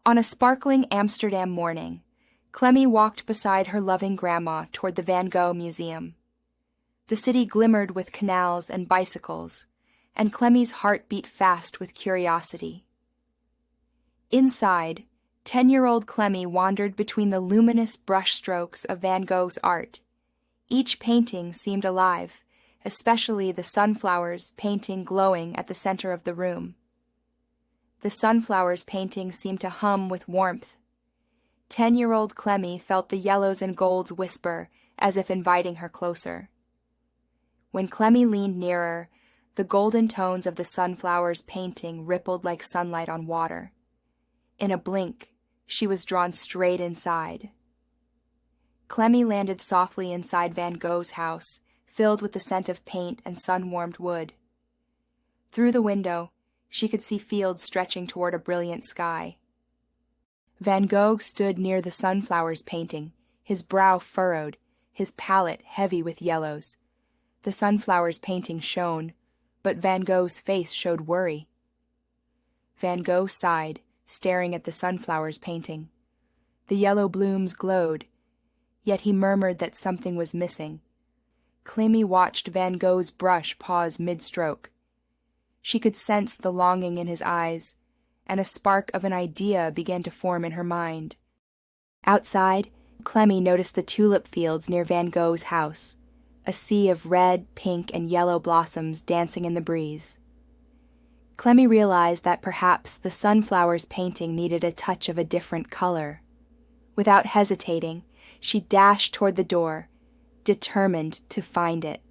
On a sparkling Amsterdam morning, Clemi walked beside her loving grandma toward the Van Gogh Museum. The city glimmered with canals and bicycles, and Clemi's heart beat fast with curiosity. Inside, 10-year-old Clemi wandered between the luminous brushstrokes of Van Gogh's art. Each painting seemed alive, especially the sunflowers painting glowing at the center of the room. The sunflowers painting seemed to hum with warmth. 10-year-old Clemi felt the yellows and golds whisper as if inviting her closer. When Clemi leaned nearer, the golden tones of the sunflowers painting rippled like sunlight on water. In a blink, she was drawn straight inside. Clemi landed softly inside Van Gogh's house, filled with the scent of paint and sun-warmed wood. Through the window, she could see fields stretching toward a brilliant sky. Van Gogh stood near the sunflowers painting, his brow furrowed, his palette heavy with yellows. The sunflowers painting shone, but Van Gogh's face showed worry. Van Gogh sighed, staring at the sunflowers painting. The yellow blooms glowed, yet he murmured that something was missing. Clemi watched Van Gogh's brush pause mid-stroke. She could sense the longing in his eyes, and a spark of an idea began to form in her mind. Outside, Clemi noticed the tulip fields near Van Gogh's house, a sea of red, pink, and yellow blossoms dancing in the breeze. Clemi realized that perhaps the sunflowers painting needed a touch of a different color. Without hesitating, she dashed toward the door, determined to find it.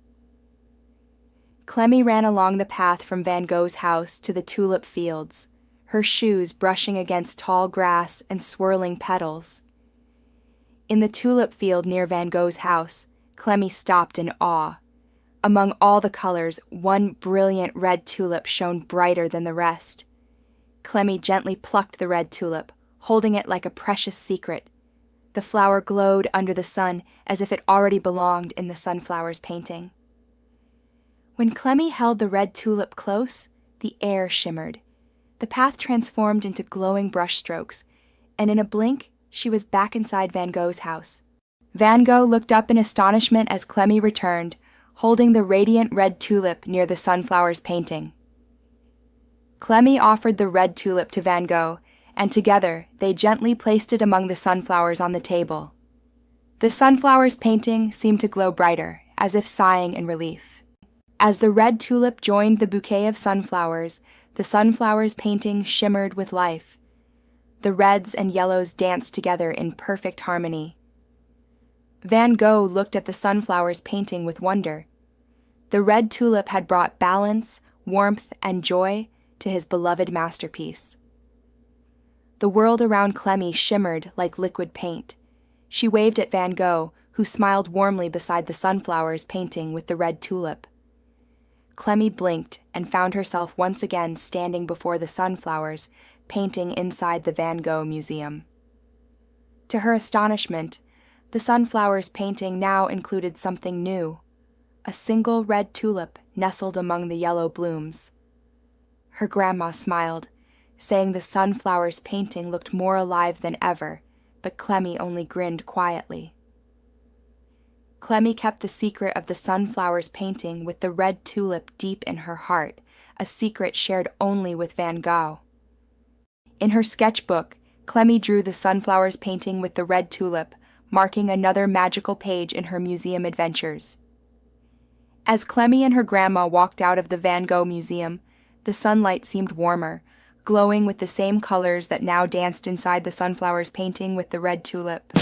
Clemi ran along the path from Van Gogh's house to the tulip fields, her shoes brushing against tall grass and swirling petals. In the tulip field near Van Gogh's house, Clemi stopped in awe. Among all the colors, one brilliant red tulip shone brighter than the rest. Clemi gently plucked the red tulip, holding it like a precious secret. The flower glowed under the sun as if it already belonged in the sunflowers painting. When Clemi held the red tulip close, the air shimmered. The path transformed into glowing brushstrokes, and in a blink, she was back inside Van Gogh's house. Van Gogh looked up in astonishment as Clemi returned, holding the radiant red tulip near the sunflowers painting. Clemi offered the red tulip to Van Gogh, and together they gently placed it among the sunflowers on the table. The sunflowers painting seemed to glow brighter, as if sighing in relief. As the red tulip joined the bouquet of sunflowers, the sunflowers painting shimmered with life. The reds and yellows danced together in perfect harmony. Van Gogh looked at the sunflowers painting with wonder. The red tulip had brought balance, warmth, and joy to his beloved masterpiece. The world around Clemi shimmered like liquid paint. She waved at Van Gogh, who smiled warmly beside the sunflowers painting with the red tulip. Clemi blinked and found herself once again standing before the sunflowers, painting inside the Van Gogh Museum. To her astonishment, the sunflowers painting now included something new, a single red tulip nestled among the yellow blooms. Her grandma smiled, saying the sunflowers painting looked more alive than ever, but Clemi only grinned quietly. Clemi kept the secret of the sunflowers painting with the red tulip deep in her heart, a secret shared only with Van Gogh. In her sketchbook, Clemi drew the sunflowers painting with the red tulip, marking another magical page in her museum adventures. As Clemi and her grandma walked out of the Van Gogh Museum, the sunlight seemed warmer, glowing with the same colors that now danced inside the sunflowers painting with the red tulip.